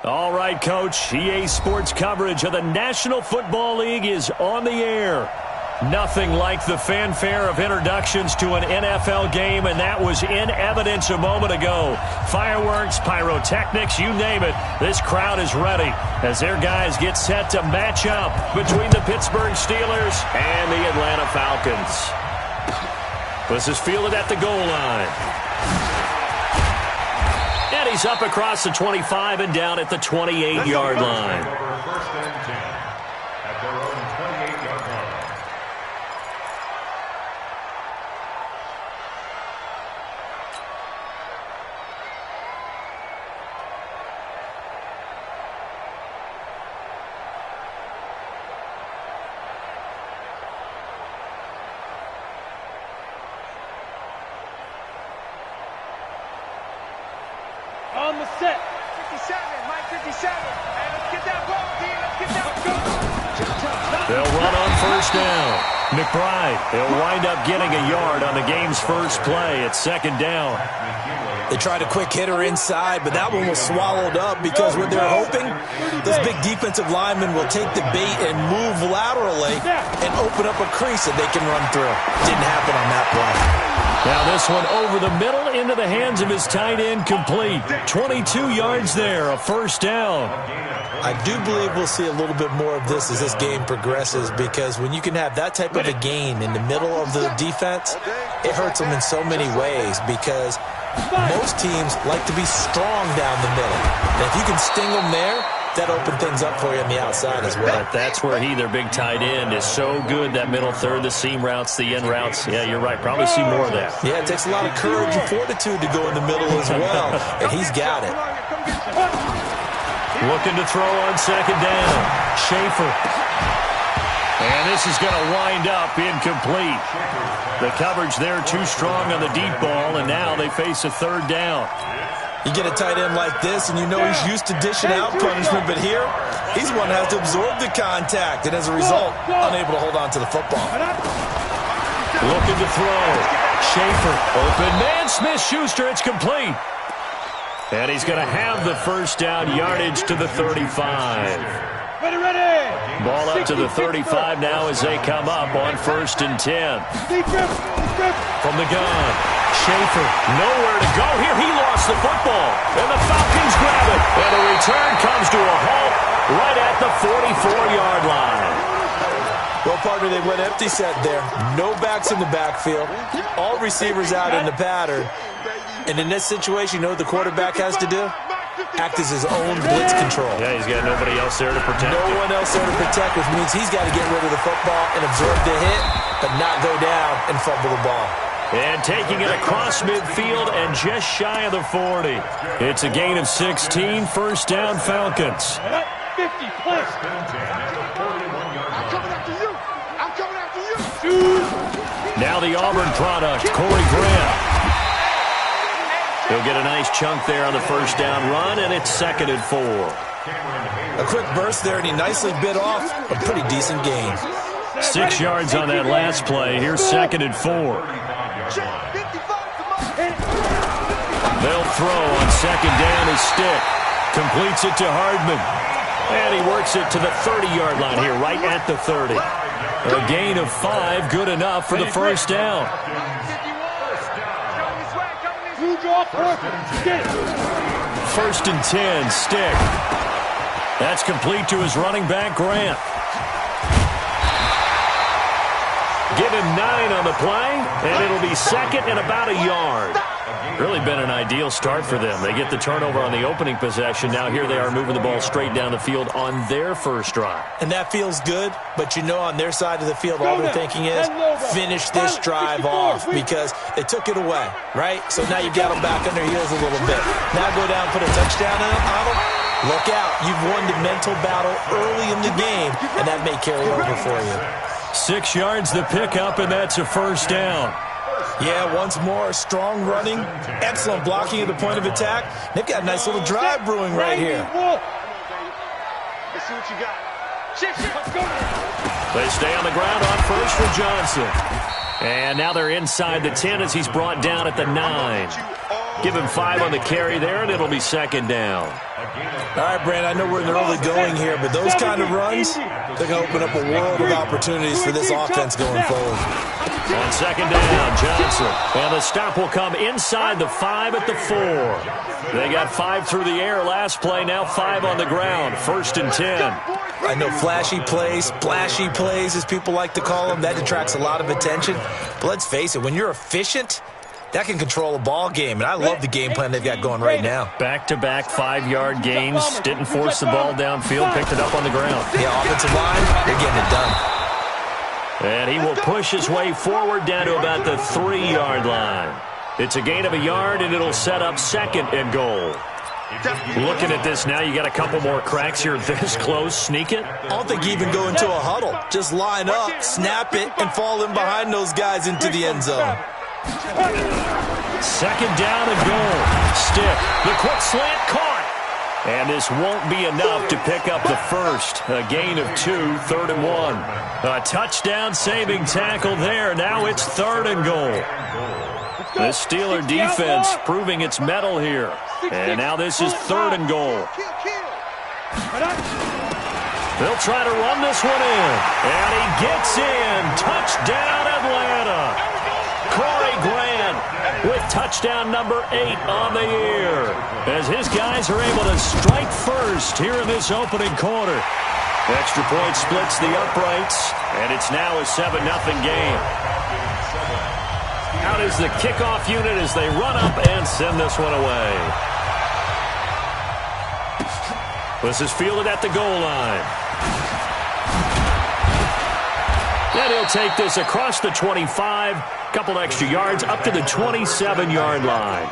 All right, Coach. EA Sports coverage of the National Football League is on the air. Nothing like the fanfare of introductions to an NFL game, and that was in evidence a moment ago. Fireworks, pyrotechnics, you name it. This crowd is ready as their guys get set to match up between the Pittsburgh Steelers and the Atlanta Falcons. This is fielded at the goal line. And he's up across the 25 and down at the 28-yard line. First and 10 at their own 28-yard line. On the set. 57, Mike 57. Hey, let's get that ball, team. Let's get that ball. They'll run on first down. McBride, they'll wind up getting a yard on the game's first play. It's second down. They tried a quick hitter inside, but that one was swallowed up because what they're hoping, this big defensive lineman will take the bait and move laterally and open up a crease that they can run through. Didn't happen on that play. Now this one over the middle into the hands of his tight end, complete. 22 yards there, a first down. I do believe we'll see a little bit more of this as this game progresses, because when you can have that type of a gain in the middle of the defense, it hurts them in so many ways, because most teams like to be strong down the middle. And if you can sting them there, that opens things up for you on the outside as well. But that's where their big tight end, is so good, that middle third, the seam routes, the in routes. Yeah, you're right. Probably see more of that. Yeah, it takes a lot of courage and fortitude to go in the middle as well, and he's got it. Looking to throw on second down. Schaefer. And this is going to wind up incomplete. The coverage there too strong on the deep ball, and now they face a third down. You get a tight end like this, and you know he's used to dishing out punishment, but here, he's one that has to absorb the contact, and as a result, unable to hold on to the football. Looking to throw. Schaefer, open man, Smith-Schuster, it's complete. And he's going to have the first down, yardage to the 35. Ready. Ball up to the 35 now as they come up on 1st and 10. From the gun, Schaefer, nowhere to go here. He lost the football, and the Falcons grab it. And the return comes to a halt right at the 44-yard line. Well, partner, they went empty set there. No backs in the backfield. All receivers out in the pattern. And in this situation, you know what the quarterback has to do? Act as his own blitz control. Yeah, he's got nobody else there to protect. No one else there to protect, which means he's got to get rid of the football and absorb the hit, but not go down and fumble the ball. And taking it across midfield and just shy of the 40. It's a gain of 16, first down Falcons. 50 plus. I'm coming after you. I'm coming after you. Now the Auburn product, Corey Grant. He'll get a nice chunk there on the first down run, and it's 2nd and 4. A quick burst there, and he nicely bit off a pretty decent gain. 6 yards on that last play. Here's 2nd and 4. They'll throw on second down. His stick completes it to Hardman. And he works it to the 30-yard line here, right at the 30. A gain of 5, good enough for the first down. First and 10, stick. That's complete to his running back, Grant. Give him 9 on the play, and it'll be second and about a yard. Really been an ideal start for them. They get the turnover on the opening possession. Now here they are moving the ball straight down the field on their first drive. And that feels good, but you know on their side of the field, all they're thinking is finish this drive off because they took it away, right? So now you've got them back on their heels a little bit. Now go down, put a touchdown on them. Look out. You've won the mental battle early in the game, and that may carry over for you. 6 yards the pickup, and that's a first down. Yeah, once more, strong running, excellent blocking at the point of attack. They've got a nice little drive brewing right here. Let's see what you got. They stay on the ground on first for Johnson. And now they're inside the 10 as he's brought down at the 9. Give him 5 on the carry there, and it'll be second down. All right, Brand, I know we're in the early going here, but those kind of runs, they're going to open up a world of opportunities for this offense going forward. On second down, Johnson. And the stop will come inside the 5 at the 4. They got 5 through the air last play, now 5 on the ground. 1st and 10. I know flashy plays, splashy plays, as people like to call them, that attracts a lot of attention. But let's face it, when you're efficient, that can control a ball game, and I love the game plan they've got going right now. Back-to-back 5-yard gains. Didn't force the ball downfield, picked it up on the ground. Yeah, offensive line, they're getting it done. And he will push his way forward down to about the 3-yard line. It's a gain of a yard, and it'll set up 2nd and goal. Looking at this now, you got a couple more cracks here this close. Sneak it? I don't think you even go into a huddle. Just line up, snap it, and fall in behind those guys into the end zone. 2nd down and goal. Stick. The quick slant caught. And this won't be enough to pick up the first. A gain of 2, 3rd and 1. A touchdown-saving tackle there. Now it's 3rd and goal. The Steeler defense proving its mettle here. And now this is 3rd and goal. They'll try to run this one in. And he gets in. Touchdown, Atlanta. Corey Grant with touchdown number 8 on the year, as his guys are able to strike first here in this opening quarter. Extra point splits the uprights, and it's now a 7-0 game. Out is the kickoff unit as they run up and send this one away. This is fielded at the goal line. And he'll take this across the 25, couple extra yards up to the 27-yard line.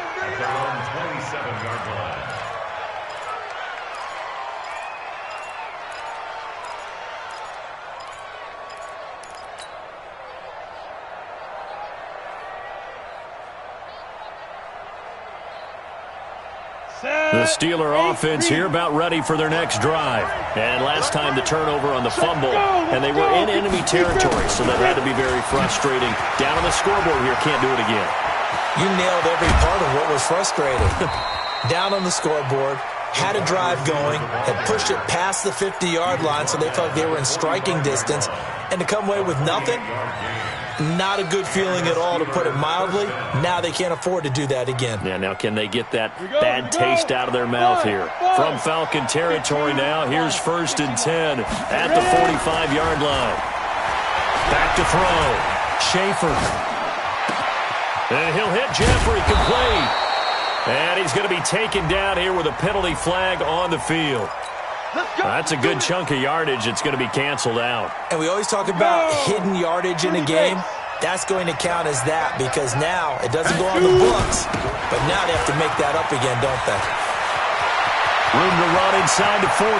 The Steeler offense here about ready for their next drive. And last time the turnover on the fumble, and they were in enemy territory, so that had to be very frustrating. Down on the scoreboard here, can't do it again. You nailed every part of what was frustrating. Down on the scoreboard, had a drive going, had pushed it past the 50-yard line, so they felt they were in striking distance, and to come away with nothing, not a good feeling at all, to put it mildly. Now they can't afford to do that again. Yeah, now can they get that bad taste out of their mouth here? From Falcon territory now, here's 1st and 10 at the 45-yard line. Back to throw. Schaefer. And he'll hit Jeffrey, complete. And he's going to be taken down here with a penalty flag on the field. That's a good chunk of yardage. It's going to be canceled out. And we always talk about hidden yardage in a game. That's going to count as that, because now it doesn't go on the books, but now they have to make that up again, don't they? Room to run inside the 40.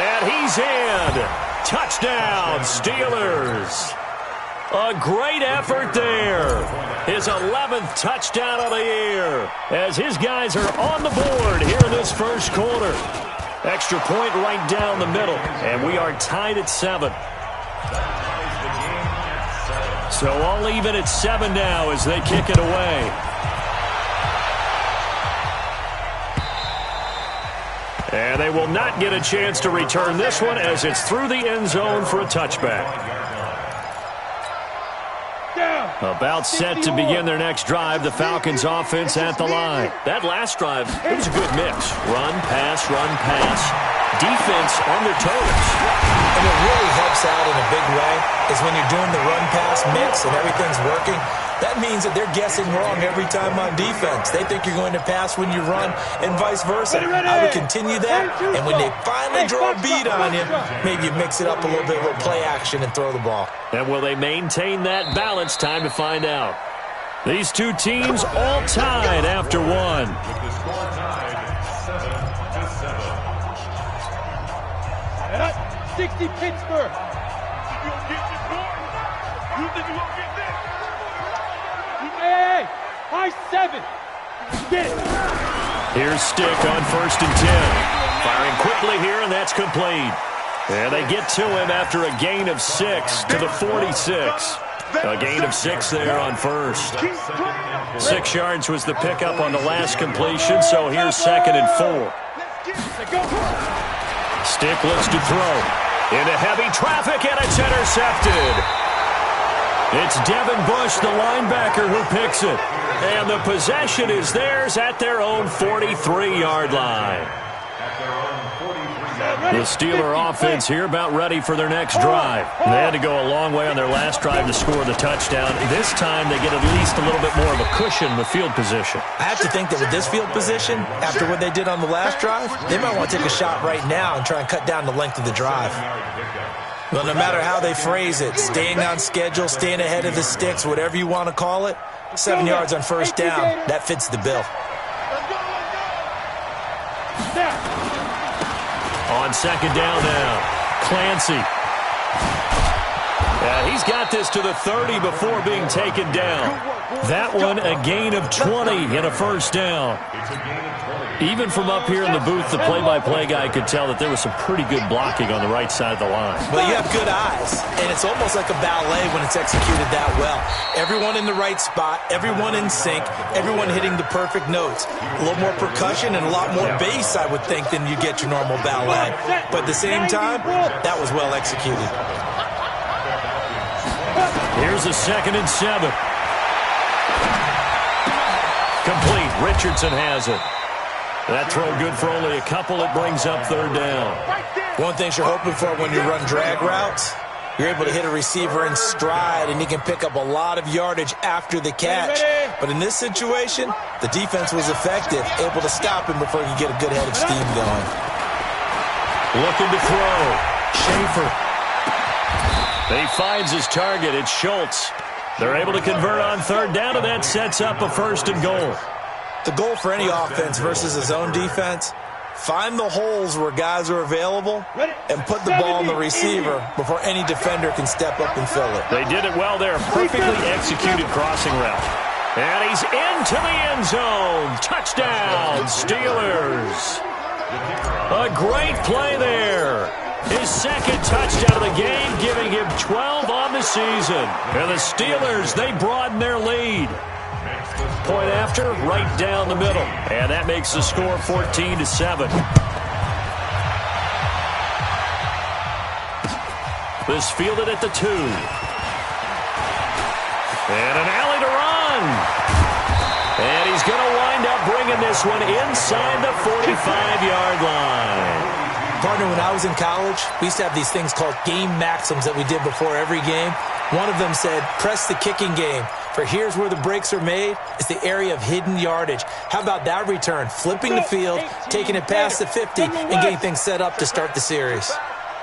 And he's in. Touchdown, Steelers. A great effort there. His 11th touchdown of the year, as his guys are on the board here in this first quarter. Extra point right down the middle, and we are tied at 7. So all even at 7 now as they kick it away. And they will not get a chance to return this one, as it's through the end zone for a touchback. About set to begin their next drive, the Falcons offense at the line. That last drive, it was a good mix. Run, pass, defense on their toes. And it really helps out in a big way is when you're doing the run-pass mix and everything's working. That means that they're guessing wrong every time on defense. They think you're going to pass when you run and vice versa. I would continue that, and when they finally draw a beat on you, maybe you mix it up a little bit, a little play action, and throw the ball. And will they maintain that balance? Time to find out. These two teams all tied after one. 60 Pittsburgh. You think you're gonna get this? Hey, high 7. Get it. Here's Stick on 1st and 10. Firing quickly here, and that's complete. And they get to him after a gain of 6 to the 46. A gain of 6 there on first. 6 yards was the pickup on the last completion, so here's 2nd and 4. Stick looks to throw. Into heavy traffic, and it's intercepted. It's Devin Bush, the linebacker, who picks it. And the possession is theirs at their own 43-yard line. The Steeler offense here about ready for their next drive. They had to go a long way on their last drive to score the touchdown. This time they get at least a little bit more of a cushion with field position. I have to think that with this field position, after what they did on the last drive, they might want to take a shot right now and try and cut down the length of the drive. Well, no matter how they phrase it, staying on schedule, staying ahead of the sticks, whatever you want to call it, 7 yards on first down, that fits the bill. On 2nd down now, Clancy. He's got this to the 30 before being taken down. That one, a gain of 20 and a first down. Even from up here in the booth, the play-by-play guy could tell that there was some pretty good blocking on the right side of the line. Well, you have good eyes, and it's almost like a ballet when it's executed that well. Everyone in the right spot, everyone in sync, everyone hitting the perfect notes. A little more percussion and a lot more bass, I would think, than you get your normal ballet. But at the same time, that was well executed. Here's a 2nd and 7. Complete. Richardson has it. That throw good for only a couple. It brings up 3rd down. One thing you're hoping for when you run drag routes, you're able to hit a receiver in stride, and he can pick up a lot of yardage after the catch. But in this situation, the defense was effective, able to stop him before he could get a good head of steam going. Looking to throw. Schaefer. He finds his target. It's Schultz. They're able to convert on 3rd down, and that sets up a 1st and goal. The goal for any offense versus a zone defense, find the holes where guys are available and put the ball on the receiver before any defender can step up and fill it. They did it well there. Perfectly executed crossing route. And he's into the end zone. Touchdown, Steelers. A great play there. His 2nd touchdown of the game, giving him 12 on the season. And the Steelers, they broaden their lead. Point after, right down the middle. And that makes the score 14-7. This fielded at the 2. And an alley to run. And he's going to wind up bringing this one inside the 45-yard line. Partner, when I was in college, we used to have these things called game maxims that we did before every game. One of them said, press the kicking game. For here's where the breaks are made. It's the area of hidden yardage. How about that return? Flipping the field, taking it past the 50, and getting things set up to start the series.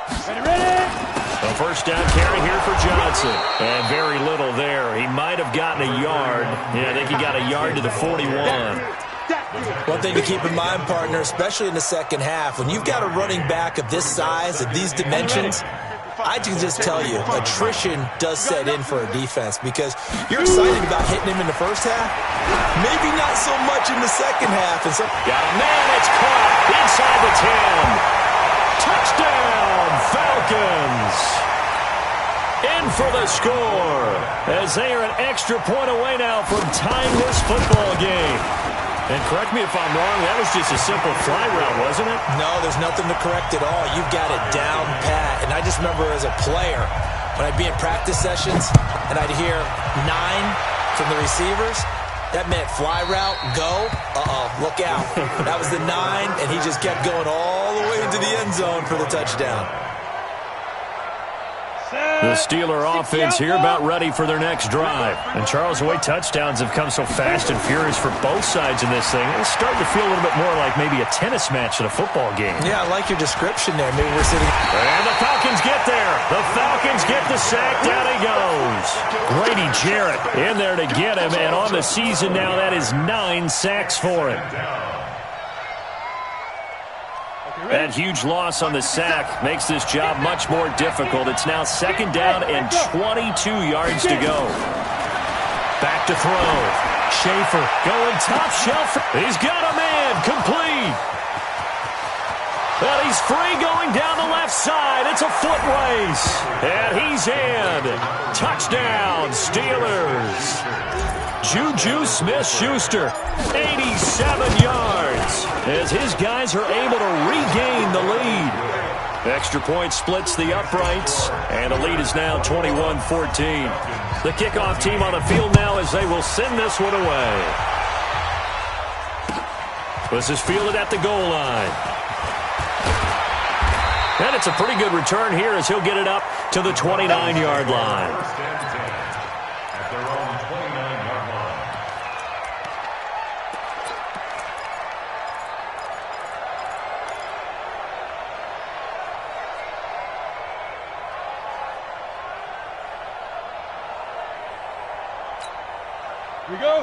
A 1st down carry here for Johnson. And very little there. He might have gotten a yard. Yeah, I think he got a yard to the 41. One thing to keep in mind, partner, especially in the second half, when you've got a running back of this size, of these dimensions, I can just tell you, attrition does set in for a defense because you're excited about hitting him in the first half, maybe not so much in the second half. And so, got a man, it's caught inside the 10. Touchdown, Falcons. In for the score as they are an extra point away now from tying this football game. And correct me if I'm wrong, that was just a simple fly route, wasn't it? No, there's nothing to correct at all. You've got it down pat. And I just remember as a player, when I'd be in practice sessions and I'd hear 9 from the receivers, that meant fly route, go, look out. That was the 9, and he just kept going all the way into the end zone for the touchdown. The Steeler offense here about ready for their next drive. And Charles, the way touchdowns have come so fast and furious for both sides in this thing, it's starting to feel a little bit more like maybe a tennis match at a football game. Yeah, I like your description there. Maybe we're sitting... And the Falcons get there. The Falcons get the sack. Down he goes. Grady Jarrett in there to get him. And on the season now, that is 9 sacks for him. That huge loss on the sack makes this job much more difficult. It's now 2nd down and 22 yards to go. Back to throw. Schaefer going top shelf. He's got a man. Complete. And he's free going down the left side. It's a foot race. And he's in. Touchdown, Steelers. Juju Smith-Schuster, 87 yards, as his guys are able to regain the lead. Extra point splits the uprights, and the lead is now 21-14. The kickoff team on the field now as they will send this one away. This is fielded at the goal line. And it's a pretty good return here as he'll get it up to the 29-yard line.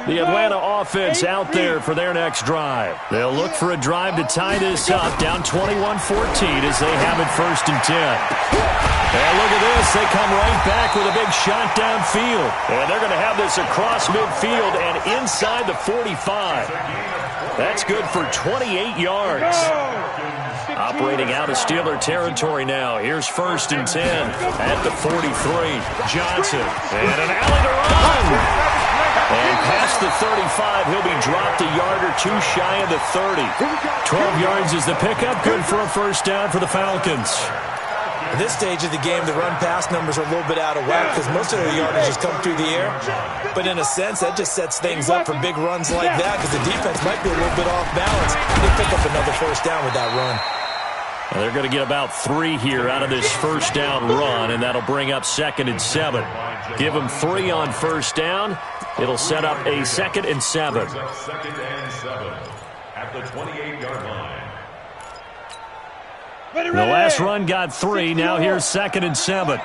The Atlanta offense out there for their next drive. They'll look for a drive to tie this up, down 21-14 as they have it 1st and 10. And look at this. They come right back with a big shot downfield. And they're going to have this across midfield and inside the 45. That's good for 28 yards. Operating out of Steeler territory now. Here's 1st and 10 at the 43. Johnson. And an alley to run. And past the 35, he'll be dropped a yard or two shy of the 30. 12 yards is the pickup. Good for a 1st down for the Falcons. At this stage of the game, the run-pass numbers are a little bit out of whack because most of the yardage has come through the air. But in a sense, that just sets things up for big runs like that because the defense might be a little bit off balance. They pick up another 1st down with that run. Well, they're going to get about 3 here out of this 1st down run, and that'll bring up 2nd and 7. Give them 3 on 1st down. It'll set up a 2nd and 7. 2nd and 7 at the 28-yard line. The last run got 3. Now here's 2nd and 7.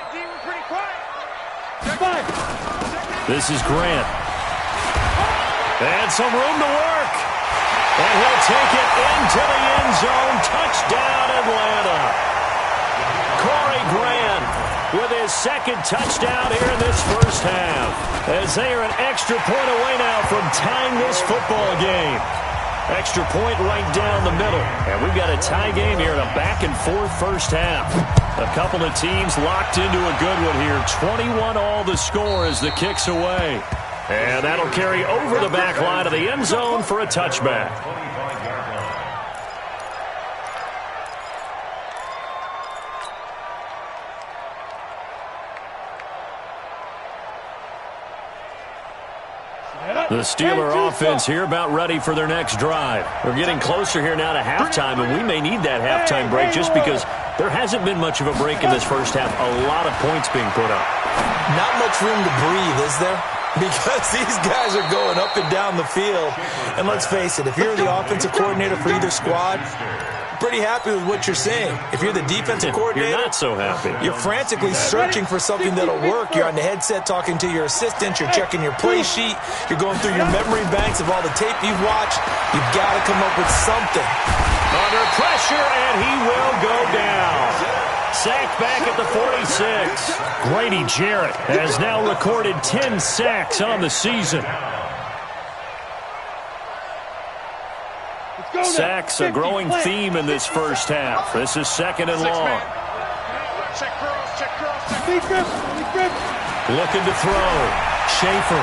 This is Grant. And some room to work. And he'll take it into the end zone. Touchdown, Atlanta. Corey Grant with his 2nd touchdown here in this 1st half. As they are an extra point away now from tying this football game. Extra point right down the middle. And we've got a tie game here in a back-and-forth 1st half. A couple of teams locked into a good one here. 21-all the score as the kick's away. And that'll carry over the back line of the end zone for a touchback. The Steeler offense here about ready for their next drive. We're getting closer here now to halftime, and we may need that halftime break just because there hasn't been much of a break in this 1st half. A lot of points being put up. Not much room to breathe, is there? Because these guys are going up and down the field. And let's face it, if you're the offensive coordinator for either squad, pretty happy with what you're seeing. If you're the defensive coordinator, you're not so happy. You're frantically searching for something that'll work. You're on the headset talking to your assistant. You're checking your play sheet. You're going through your memory banks of all the tape you've watched. You've got to come up with something. Under pressure, and he will go down. Sacked back at the 46. Grady Jarrett has now recorded 10 sacks on the season. Sacks a growing theme in this 1st half. This is 2nd and long. Looking to throw. Schaefer.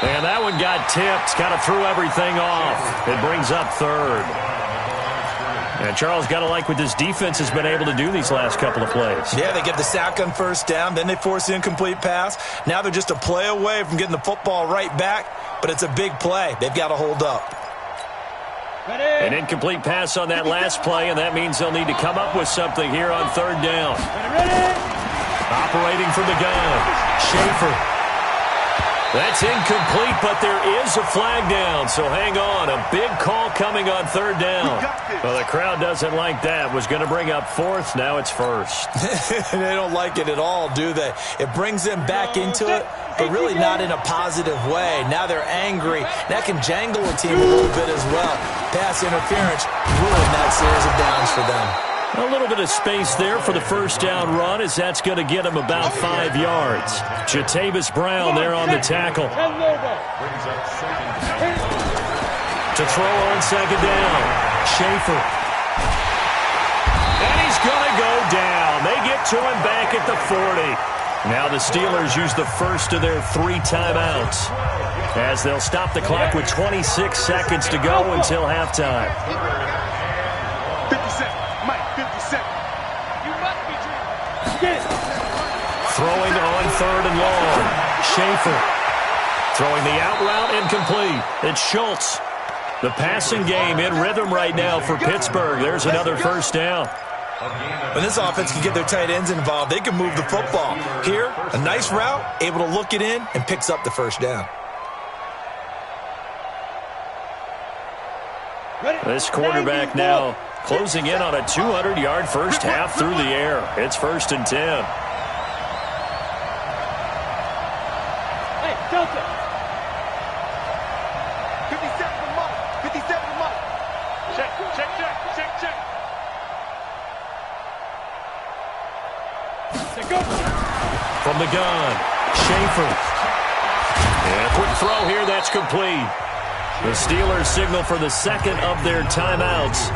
And that one got tipped. Kind of threw everything off. It brings up 3rd. And Charles, got to like what this defense has been able to do these last couple of plays. Yeah, they get the sack on 1st down. Then they force the incomplete pass. Now they're just a play away from getting the football right back. But it's a big play. They've got to hold up. An incomplete pass on that last play, and that means they'll need to come up with something here on 3rd down. Operating from the gun. Schaefer. That's incomplete, but there is a flag down, so hang on. A big call coming on 3rd down. Well, the crowd doesn't like that. Was going to bring up 4th. Now it's 1st. They don't like it at all, do they? It brings them back into it, but really not in a positive way. Now they're angry. That can jangle a team a little bit as well. Pass interference ruined that series of downs for them. A little bit of space there for the 1st down run as that's going to get him about 5 yards. Jatavis Brown there on the tackle. To throw on 2nd down. Schaefer. it to him back at the 40. Now the Steelers use the first of their 3 timeouts as they'll stop the clock with 26 seconds to go until halftime. 50 seconds. Mike, 50 seconds. You must be dreaming. Throwing on 3rd and long. Schaefer throwing the out route incomplete. It's Schultz. The passing game in rhythm right now for Pittsburgh. There's another first down. When this offense can get their tight ends involved, they can move the football. Here, a nice route, able to look it in, and picks up the first down. This quarterback now closing in on a 200-yard first half through the air. It's 1st and 10. Hey, Delta. 57 to Mike. 57 to Mike. Check. From the gun, Schaefer. And a quick throw here, that's complete. The Steelers signal for the second of their timeouts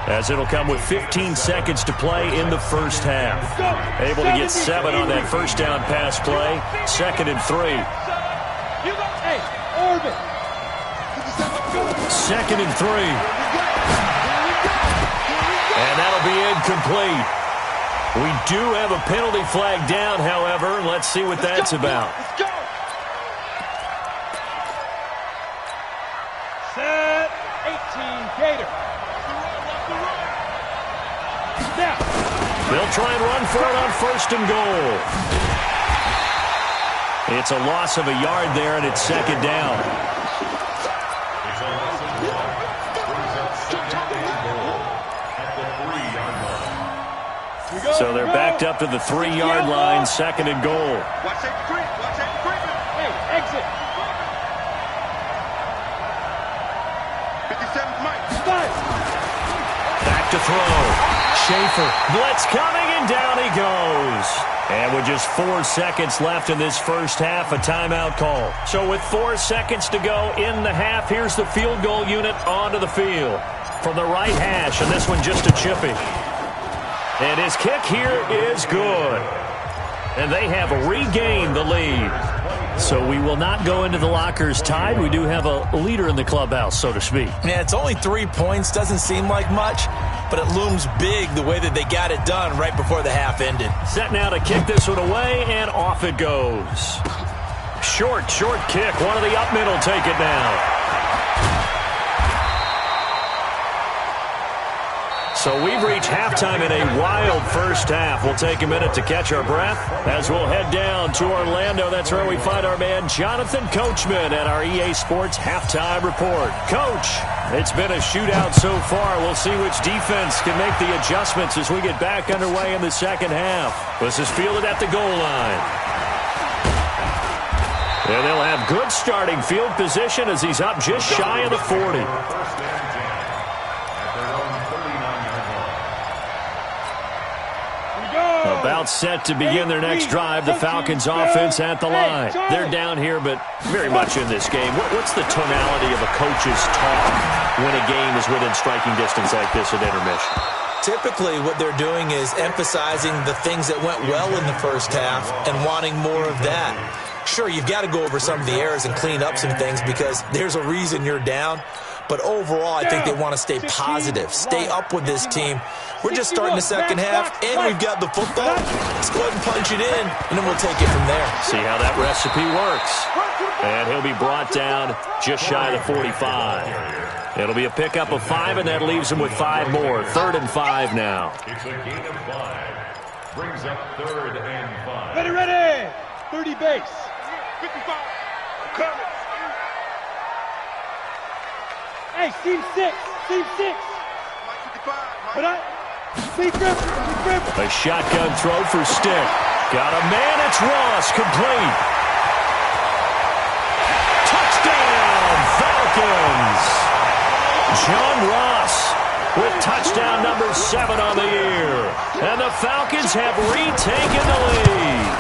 as it'll come with 15 seconds to play in the first half. Able to get 7 on that first down pass play. 2nd and 3. Hey, Orbit. 2nd and 3. And that'll be incomplete. We do have a penalty flag down, however. Let's see what that's about. Let's go. Set. 18 Gator. Now. They'll try and run for it on 1st and goal. It's a loss of a yard there, and it's 2nd down. So they're backed up to the 3-yard line, 2nd and goal. Watch that creep. Hey, exit. 57 Mike. Back to throw. Schaefer. Blitz coming, and down he goes. And with just 4 seconds left in this first half, a timeout call. So with 4 seconds to go in the half, here's the field goal unit onto the field. From the right hash, and this one just a chippy. And his kick here is good. And they have regained the lead. So we will not go into the lockers tied. We do have a leader in the clubhouse, so to speak. Yeah, it's only 3 points. Doesn't seem like much, but it looms big the way that they got it done right before the half ended. Set now to kick this one away, and off it goes. Short kick. One of the up middle take it now. So we've reached halftime in a wild first half. We'll take a minute to catch our breath as we'll head down to Orlando. That's where we find our man Jonathan Coachman at our EA Sports Halftime Report. Coach, it's been a shootout so far. We'll see which defense can make the adjustments as we get back underway in the second half. This is fielded at the goal line. And they'll have good starting field position as he's up just shy of the 40. About set to begin their next drive. The Falcons offense at the line. They're down here, but very much in this game. What's the tonality of a coach's talk when a game is within striking distance like this at intermission? Typically, what they're doing is emphasizing the things that went well in the first half and wanting more of that. Sure, you've got to go over some of the errors and clean up some things because there's a reason you're down. But overall, I think they want to stay positive, stay up with this team. We're just starting the second half, and we've got the football. Let's go ahead and punch it in, and then we'll take it from there. See how that recipe works. And he'll be brought down just shy of the 45. It'll be a pickup of 5, and that leaves him with 5 more. 3rd and 5 now. It's a gain of 5. Brings up 3rd and 5. Ready. 30 base. 55. Coming. Hey, Steve 6. But a shotgun throw for Stick. Got a man, it's Ross, complete. Touchdown, Falcons. John Ross with touchdown number 7 on the year. And the Falcons have retaken the lead.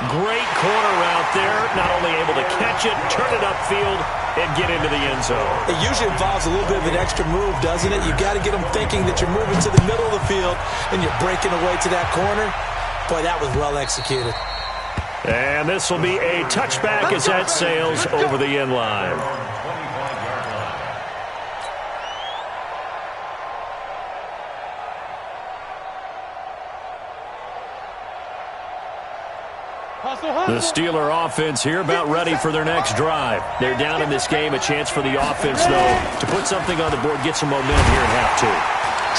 Great corner route there. Not only able to catch it, turn it upfield, and get into the end zone. It usually involves a little bit of an extra move, doesn't it? You've got to get them thinking that you're moving to the middle of the field and you're breaking away to that corner. Boy, that was well executed. And this will be a touchback as that sails over the end line. The Steeler offense here about ready for their next drive. They're down in this game. A chance for the offense, though, to put something on the board, get some momentum here in half two.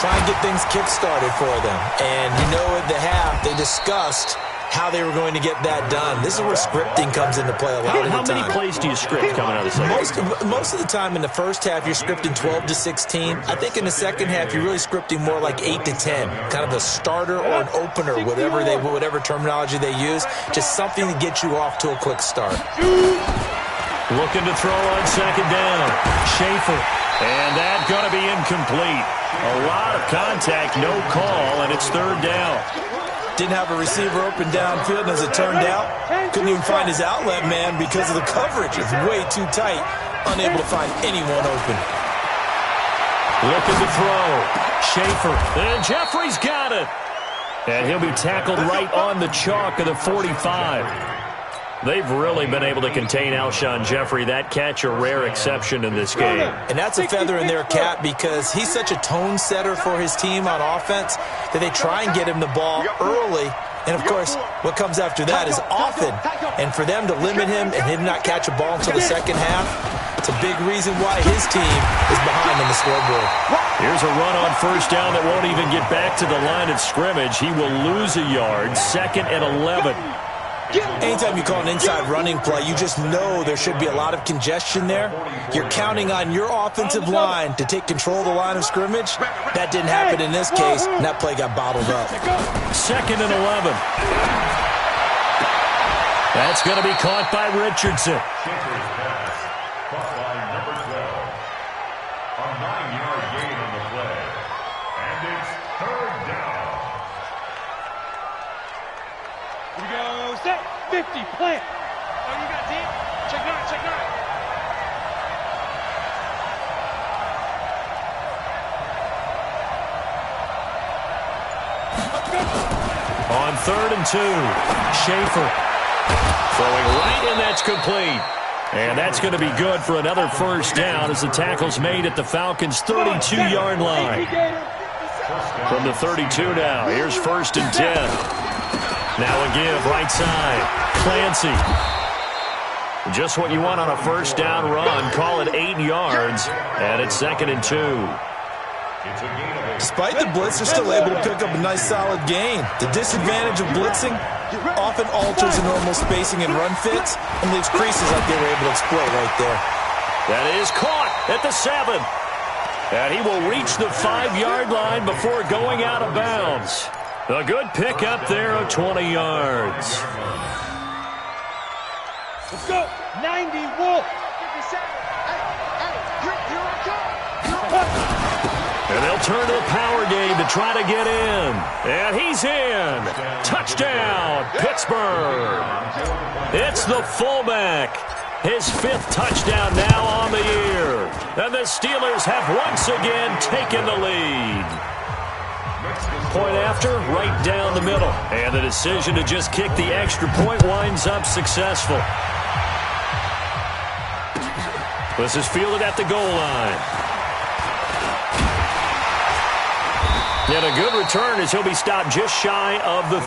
Try and get things kick-started for them. And you know at the half, they discussed how they were going to get that done. This is where scripting comes into play a lot of the time. How many plays do you script coming out of the second? Most of the time in the first half, you're scripting 12 to 16. I think in the second half, you're really scripting more like 8 to 10. Kind of a starter or an opener, whatever terminology they use. Just something to get you off to a quick start. Looking to throw on second down. Schaefer. And that's going to be incomplete. A lot of contact, no call, and it's third down. Didn't have a receiver open downfield, and as it turned out, couldn't even find his outlet man because of the coverage. It's way too tight, unable to find anyone open. Looking to throw. Schaefer. And Jeffrey's got it. And he'll be tackled right on the chalk of the 45. They've really been able to contain Alshon Jeffrey. That catch a rare exception in this game. And that's a feather in their cap because he's such a tone setter for his team on offense that they try and get him the ball early. And, of course, what comes after that is often. And for them to limit him and him not catch a ball until the second half, it's a big reason why his team is behind on the scoreboard. Here's a run on first down that won't even get back to the line of scrimmage. He will lose a yard, 2nd and 11. Anytime you call an inside running play, you just know there should be a lot of congestion there. You're counting on your offensive line to take control of the line of scrimmage. That didn't happen in this case, and that play got bottled up. 2nd and 11. That's going to be caught by Richardson. Caught by number 12. A 9-yard gain on the play. And it's third down. Here we go. Set. 50. Plant. Oh, you got deep. Check 9. Check 9. On 3rd and 2. Schaefer. Throwing right, and that's complete. And that's going to be good for another first down as the tackle's made at the Falcons' 32-yard line. From the 32 now, here's 1st and 10. Now a give, right side. Clancy. Just what you want on a first down run. Call it 8 yards, and it's 2nd and 2. Despite the blitz, they're still able to pick up a nice solid gain. The disadvantage of blitzing often alters the normal spacing and run fits and leaves creases like they were able to exploit right there. That is caught at the 7. And he will reach the 5-yard line before going out of bounds. A good pickup there of 20 yards. Let's go. 90 Wolf. 57. Here I come. And they'll turn to the power game to try to get in. And he's in. Touchdown, Pittsburgh. It's the fullback. His 5th touchdown now on the year. And the Steelers have once again taken the lead. Point after, right down the middle. And the decision to just kick the extra point winds up successful. This is fielded at the goal line. And a good return as he'll be stopped just shy of the...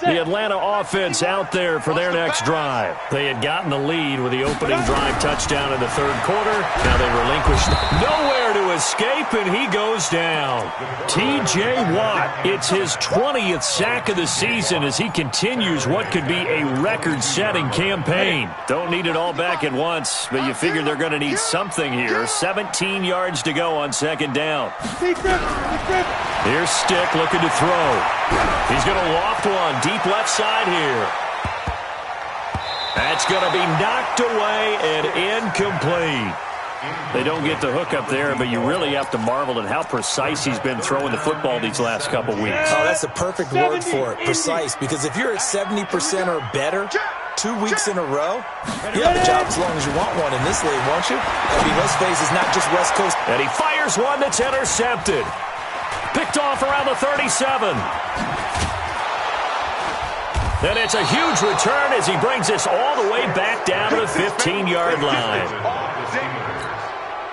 The Atlanta offense out there for their next drive. They had gotten the lead with the opening drive touchdown in the 3rd quarter. Now they relinquish. Nowhere to escape, and he goes down. T.J. Watt, it's his 20th sack of the season as he continues what could be a record-setting campaign. Don't need it all back at once, but you figure they're going to need something here. 17 yards to go on 2nd down. Here's Stick looking to throw. He's going to loft one deep left side here. That's going to be knocked away and incomplete. They don't get the hook up there, but you really have to marvel at how precise he's been throwing the football these last couple weeks. Oh, that's the perfect word for it, precise, because if you're at 70% or better 2 weeks in a row, you have a job as long as you want one in this league, won't you? I mean, let's face it, it's not just West Coast. And he fires one that's intercepted. Picked off around the 37. And it's a huge return as he brings this all the way back down to the 15-yard line.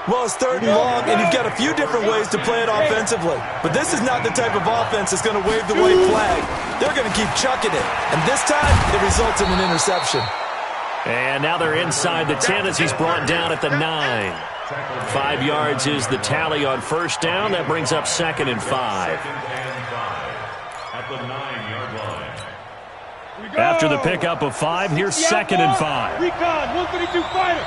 Well, it's 3rd and long, and you've got a few different ways to play it offensively. But this is not the type of offense that's going to wave the white flag. They're going to keep chucking it. And this time, it results in an interception. And now they're inside the 10 as he's brought down at the 9. 5 yards is the tally on first down. That brings up 2nd and 5. At the 9-yard line. After the pickup of 5, here's 2nd and 5. Recon, 132 fighter.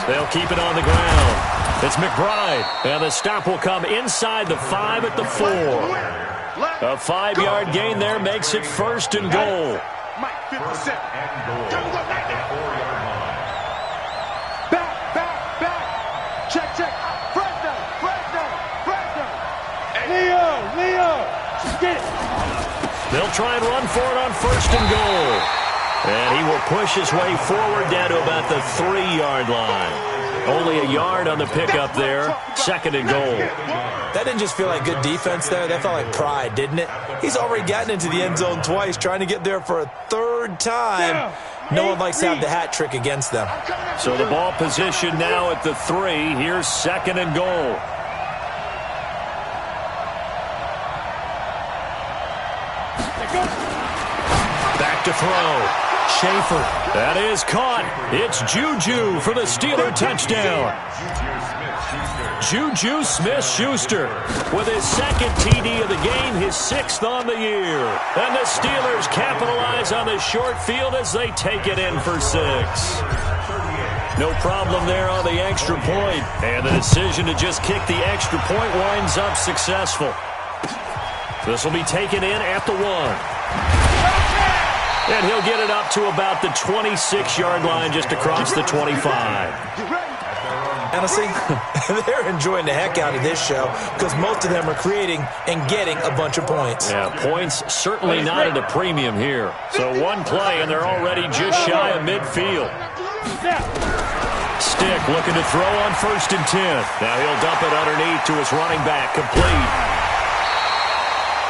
They'll keep it on the ground. It's McBride. And the stop will come inside the 5 at the 4. A 5-yard gain there makes it 1st and goal. Mike, 57. Back. Check. Fresno. Leo. Get it. They'll try and run for it on 1st and goal. And he will push his way forward down to about the 3-yard line. Only a yard on the pickup there. 2nd and goal. That didn't just feel like good defense there. That felt like pride, didn't it? He's already gotten into the end zone twice, trying to get there for a 3rd time. No one likes to have the hat trick against them. So the ball position now at the 3. Here's 2nd and goal. Back to throw. Schaefer. That is caught. It's Juju for the Steeler touchdown. Juju Smith-Schuster with his 2nd TD of the game, his 6th on the year. And the Steelers capitalize on the short field as they take it in for 6. No problem there on the extra point. And the decision to just kick the extra point winds up successful. This will be taken in at the 1. And he'll get it up to about the 26-yard line just across the 25. Honestly, they're enjoying the heck out of this show because most of them are creating and getting a bunch of points. Yeah, points certainly not at a premium here. So one play, and they're already just shy of midfield. Stick looking to throw on 1st and 10. Now he'll dump it underneath to his running back, complete.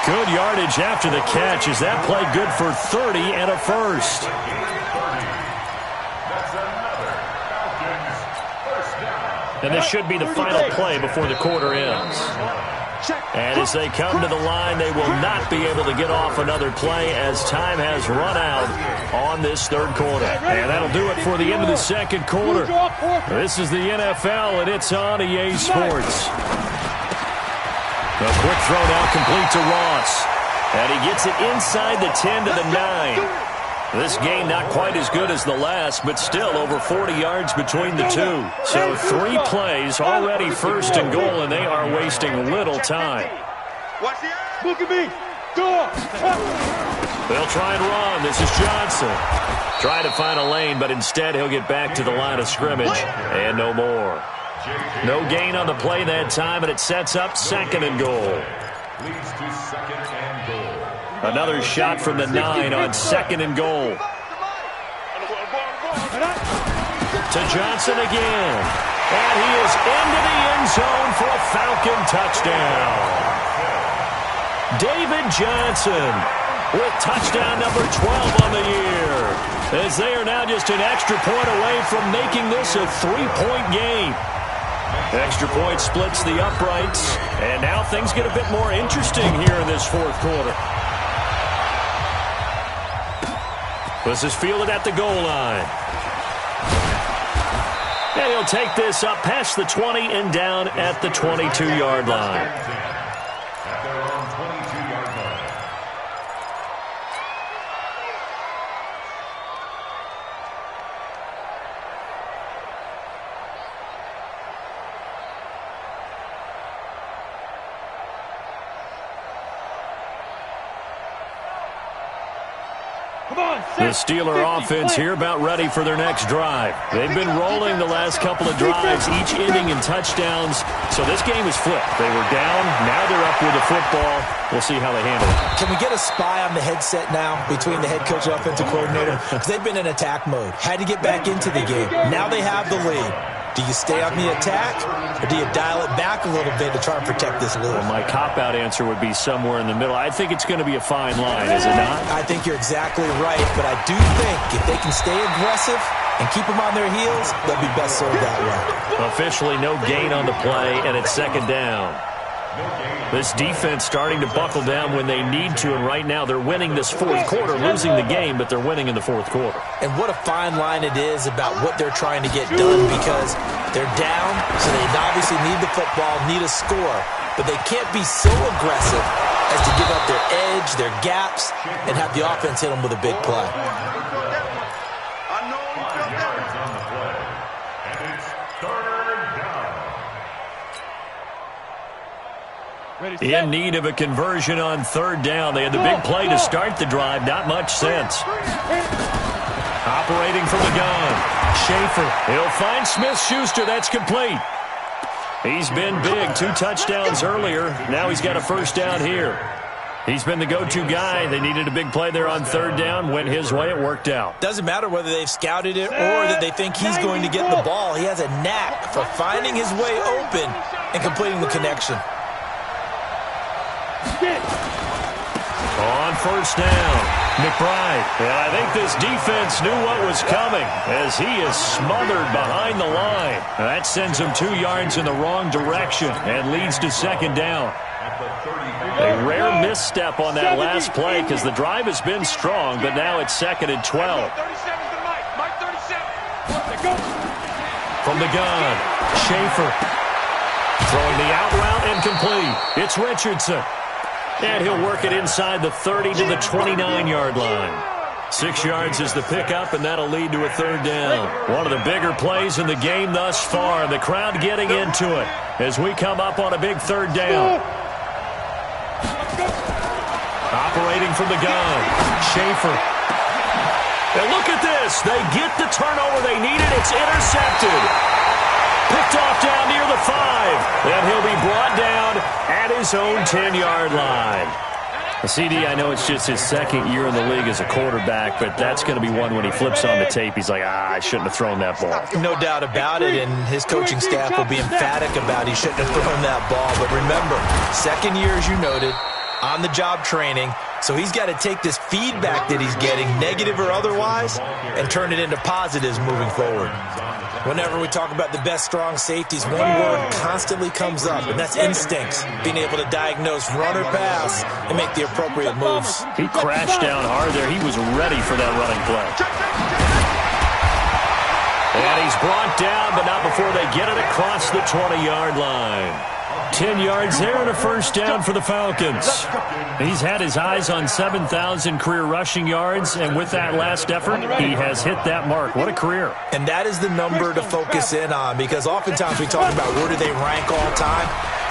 Good yardage after the catch. Is that play good for 30 and a 1st? And this should be the final play before the quarter ends. And as they come to the line, they will not be able to get off another play as time has run out on this 3rd quarter. And that'll do it for the end of the 2nd quarter. This is the NFL, and it's on EA Sports. A quick throw now complete to Ross. And he gets it inside the 10 to the 9. This game not quite as good as the last, but still over 40 yards between the two. So 3 plays, already 1st and goal, and they are wasting little time. Look at me. Go. They'll try and run. This is Johnson. Trying to find a lane, but instead he'll get back to the line of scrimmage, and no more. No gain on the play that time, and it sets up 2nd and goal. Another shot from the 9 on 2nd and goal. To Johnson again. And he is into the end zone for a Falcon touchdown. David Johnson with touchdown number 12 on the year. As they are now just an extra point away from making this a 3-point game. Extra point splits the uprights, and now things get a bit more interesting here in this 4th quarter. This is fielded at the goal line. And he'll take this up past the 20 and down at the 22-yard line. The Steeler offense here about ready for their next drive. They've been rolling the last couple of drives, each ending in touchdowns. So this game is flipped. They were down. Now they're up with the football. We'll see how they handle it. Can we get a spy on the headset now between the head coach and offensive coordinator? Because they've been in attack mode. Had to get back into the game. Now they have the lead. Do you stay on the attack, or do you dial it back a little bit to try and protect this lead? Well, my cop-out answer would be somewhere in the middle. I think it's going to be a fine line, is it not? I think you're exactly right, but I do think if they can stay aggressive and keep them on their heels, they'll be best served that way. Officially no gain on the play, and it's second down. This defense starting to buckle down when they need to, and right now they're winning this fourth quarter, losing the game, but they're winning in the fourth quarter. And what a fine line it is about what they're trying to get done, because they're down, so they obviously need the football, need a score, but they can't be so aggressive as to give up their edge, their gaps, and have the offense hit them with a big play. In need of a conversion on third down. They had the big play to start the drive. Not much sense. Operating from the gun. Schaefer. He'll find Smith-Schuster. That's complete. He's been big. 2 touchdowns earlier. Now he's got a first down here. He's been the go-to guy. They needed a big play there on third down. Went his way. It worked out. Doesn't matter whether they've scouted it or that they think he's going to get the ball. He has a knack for finding his way open and completing the connection. On first down, McBride. And I think this defense knew what was coming as he is smothered behind the line. That sends him 2 yards in the wrong direction and leads to second down. A rare misstep on that last play because the drive has been strong, but now it's second and 12. From the gun, Schaefer. Throwing the out route and complete. It's Richardson. And he'll work it inside the 30 to the 29-yard line. 6 yards is the pickup, and that'll lead to a third down. One of the bigger plays in the game thus far. The crowd getting into it as we come up on a big third down. Operating from the gun, Schaefer. And look at this. They get the turnover they needed. It's intercepted. Picked off down near the 5. And he'll be brought down at his own 10-yard line. CD, I know it's just his second year in the league as a quarterback, but that's going to be one when he flips on the tape. He's like, I shouldn't have thrown that ball. No doubt about it, and his coaching staff will be emphatic about he shouldn't have thrown that ball. But remember, second year, as you noted, on-the-job training, so he's got to take this feedback that he's getting, negative or otherwise, and turn it into positives moving forward. Whenever we talk about the best strong safeties, one word constantly comes up, and that's instincts. Being able to diagnose run or pass and make the appropriate moves. He crashed down hard there. He was ready for that running play. And he's brought down, but not before they get it across the 20-yard line. 10 yards there and a first down for the Falcons. He's had his eyes on 7,000 career rushing yards, and with that last effort, he has hit that mark. What a career. And that is the number to focus in on, because oftentimes we talk about where do they rank all time.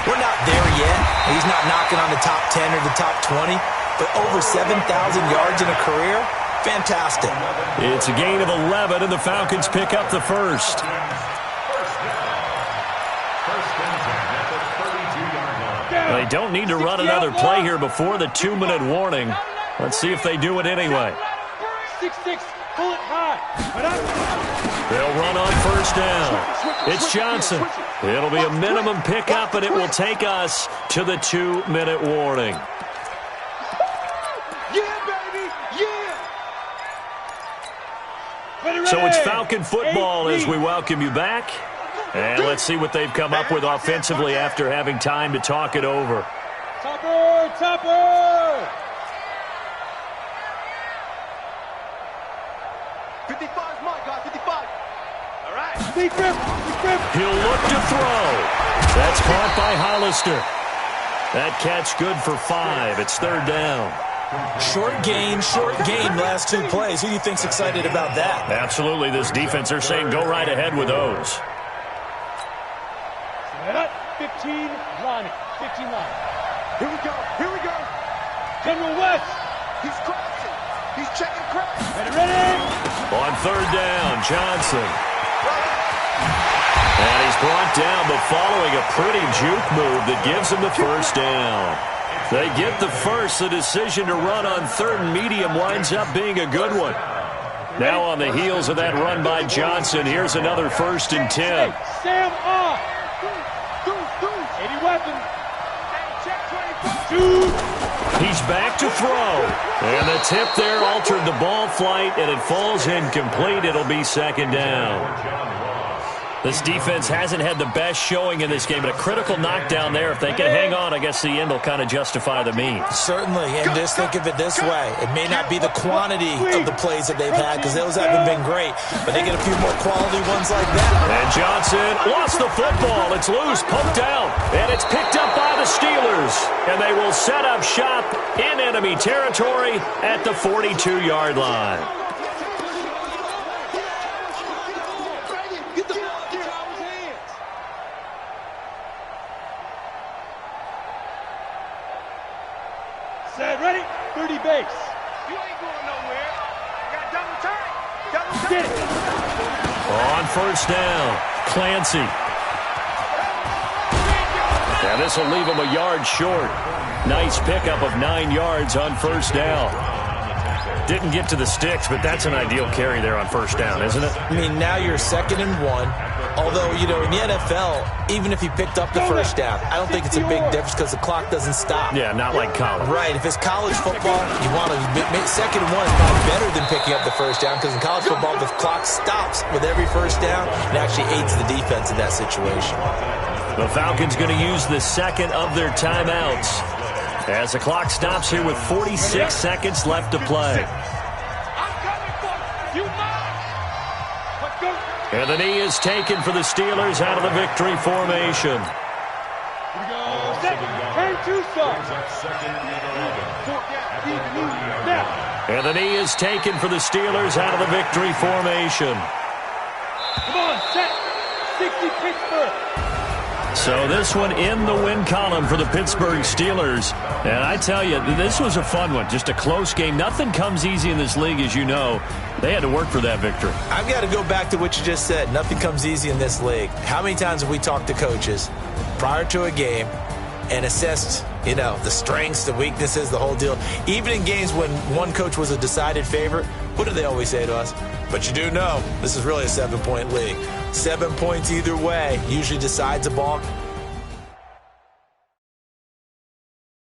We're not there yet. He's not knocking on the top 10 or the top 20, but over 7,000 yards in a career, fantastic. It's a gain of 11, and the Falcons pick up the first. They don't need to run another play here before the 2-minute warning. Let's see if they do it anyway. 6-6, pull it high. They'll run on first down. It's Johnson. It'll be a minimum pickup, and it will take us to the 2-minute warning. Yeah, baby, yeah. So it's Falcon football as we welcome you back. And let's see what they've come up with offensively after having time to talk it over. Topper, topper! 55's my guy, 55. All right. He'll look to throw. That's caught by Hollister. That catch good for 5. It's third down. Short gain, last 2 plays. Who do you think's excited about that? Absolutely, this defense, they're saying go right ahead with those. 15 line. Here we go. General West. He's crossing. He's checking credit. Ready. On third down, Johnson. And he's brought down, but following a pretty juke move that gives him the first down. They get the first. The decision to run on third and medium winds up being a good one. Now on the heels of that run by Johnson, here's another 1st and 10. Sam off. 80 weapons. He's back to throw. And the tip there altered the ball flight, and it falls incomplete. It'll be 2nd down. This defense hasn't had the best showing in this game, but a critical knockdown there. If they can hang on, I guess the end will kind of justify the means. Certainly, and just think of it this way. It may not be the quantity of the plays that they've had, because those haven't been great, but they get a few more quality ones like that. And Johnson lost the football. It's loose, poked out, and it's picked up by the Steelers. And they will set up shop in enemy territory at the 42-yard line. Ready? 30 base. You ain't going nowhere. You got double time. Double time. Get it. On first down, Clancy. Yeah, this will leave him a yard short. Nice pickup of 9 yards on first down. Didn't get to the sticks, but that's an ideal carry there on first down, isn't it? I mean, now you're 2nd and 1. Although, you know, in the NFL, even if you picked up the first down, I don't think it's a big difference because the clock doesn't stop. Yeah, not like college. Right. If it's college football, you want to make 2nd and 1 is probably better than picking up the first down, because in college football, the clock stops with every first down and actually aids the defense in that situation. The Falcons going to use the 2nd of their timeouts as the clock stops here with 46 seconds left to play. And the knee is taken for the Steelers out of the victory formation. And the knee is taken for the Steelers out of the victory formation. Come on, set. 60 Pittsburgh. So this one in the win column for the Pittsburgh Steelers. And I tell you, this was a fun one. Just a close game. Nothing comes easy in this league, as you know. They had to work for that victory. I've got to go back to what you just said. Nothing comes easy in this league. How many times have we talked to coaches prior to a game and assessed, you know, the strengths, the weaknesses, the whole deal? Even in games when one coach was a decided favorite, what do they always say to us? But you do know this is really a 7-point league. 7 points either way usually decides a ball.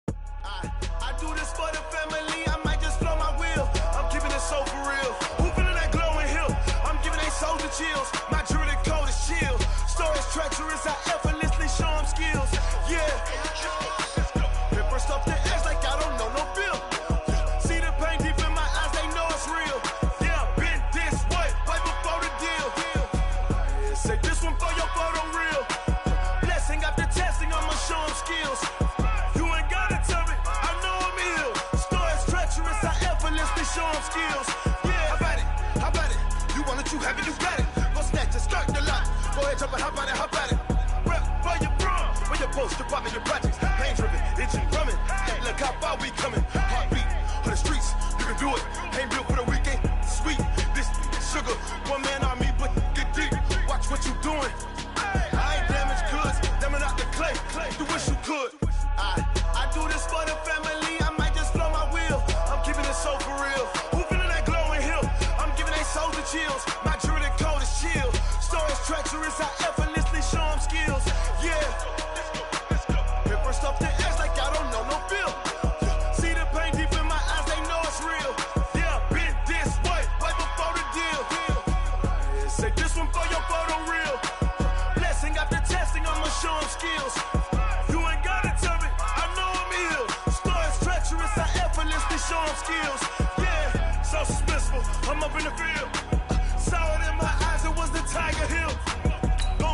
I do this for the family. I might just blow my wheel. I'm keeping it so for real. Hooping in that glowing hill. I'm giving they soldier chills. My jewelry coat is chill. Stories treacherous. I effortlessly show them skills. Yeah. Paper stuff the edge like I don't know no bill. See the pain deep in my eyes. They know it's real. Yeah, been this way right before the deal. Say this one for your photo real. Blessing after testing. I'ma show them skills. You ain't gotta tell me. I know I'm ill. Stories treacherous. I effortlessly show them skills. Yeah, how about it? You want it, you have it, you got it. Go snatch it, start the lot. Go ahead, jump it, how about it? Rep for your bro, for your post, your pop, and your projects. Pain driven, itching, drumming. Look how far we coming. Heartbeat on the streets, you can do it. Ain't built for the weekend. Sweet, this sugar, one man army, but get deep. Watch what you doing. I ain't damaged goods, damn out the clay. You wish you could. I do this for the family. I might just blow my wheel. I'm keeping it so for real. Hooping in that glowing hill. I'm giving they soldier chills. My jewelry coat is chill. Stories treacherous. I effortlessly show them skills. Yeah. Paper stuff the edge like I don't know no bill. See the pain deep in my eyes. They know it's real. Yeah, been this way right before the deal. Say this one for your photo real. Blessing after testing. I'ma show them skills. You ain't gotta tell me. I know I'm ill. Stories treacherous. I effortlessly show them skills. Yeah, so suspenseful. I'm up in the field. Saw it in my eyes. It was the Tiger Hill. Go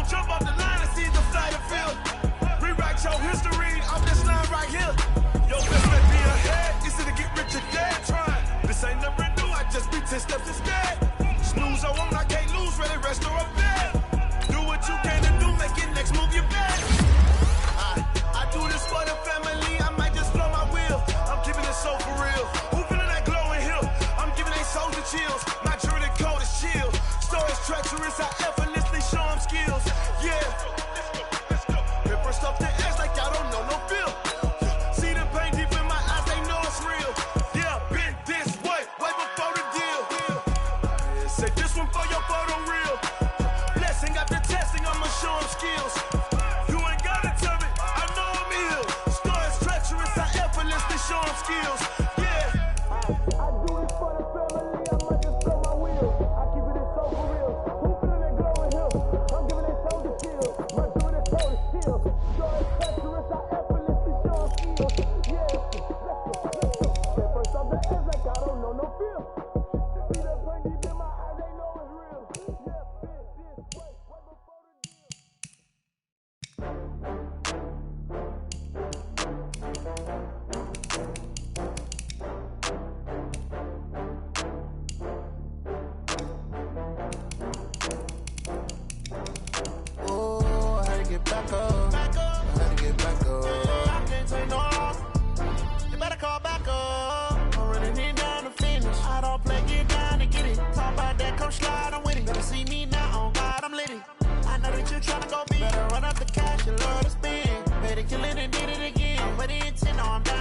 Kill it and did it again. I put it in 10, no, I'm down.